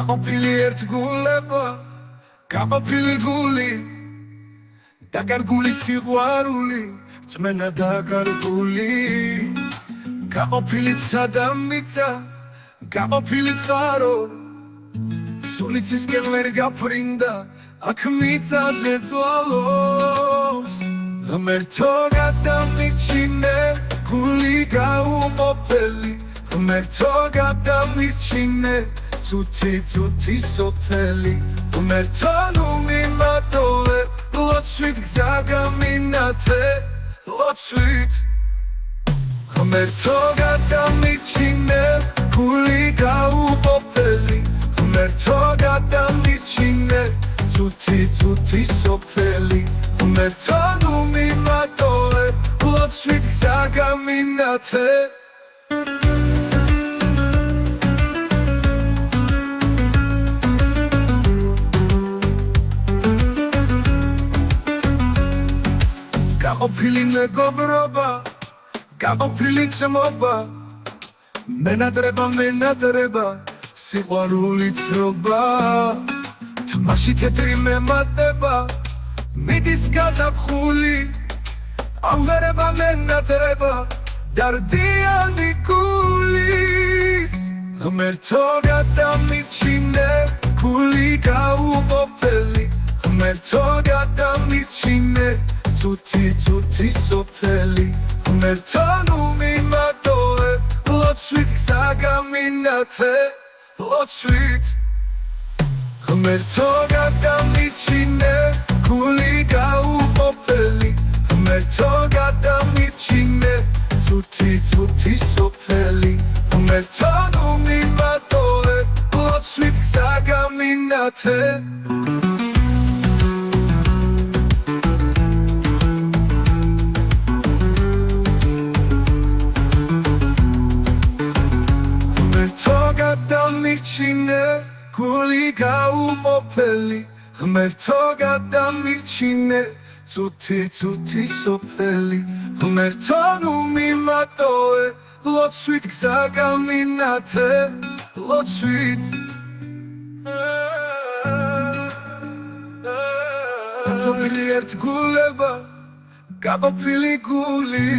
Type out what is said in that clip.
გაყოფილი ერთ გულებო, გაყოფილი გული და გარგული სიყვარული, წმენა და გარგული. გაყოფილი ცა მიწა, გაყოფილი წყარო, სულიცისკენ ვერ გაფრინდა, აქ მიწაზე წვალობს. ღმერთო გადამირჩინე, გული გაუყოფელი, ღმერთო გადამირჩინე, ცუთი სოფელი. ღმერთო ნუ მიმატოვე, ლოცვით გზა გამინათე, ლოცვით. ღმერთო გადამირჩინე, გული გაუყოფელი, ღმერთო გადამირჩინე, ცუთი სოფელი. ღმერთო ნუ მიმატოვე, ლოცვით გზა გამინათე. გაყოფილი მეგობრობა, გაყოფილი ძმობა, მენადრება, სიყვარულით რობა. თამაში თეთრი მემატება, მიდის გაზაფხული, ამღერება მენადრება, დარდიანი გულის. ღმერთო გადამირჩინე, გული გაუყოფელი, ღმერთო გადამირჩინე, ცუთი სოფელი. ღმერთო ნუ მიმატოვე, ლოცვით გზა გამინათე, ლოცვით. ღმერთო გადამირჩინე, გული გაუყოფელი, ღმერთო გადამირჩინე, ცუთი სოფელი. ღმერთო ნუ მიმატოვე, ლოცვით გზა გამინათე. გადამირჩინე, გული გაუყოფელი, ღმერთო გადამირჩინე, ცუთი სოფელი. ღმერთო ნუ მიმატოვე, ლოცვით გზა გამინათე, ლოცვით. გაყოფილი ერთ გულებო, გაყოფილი გული.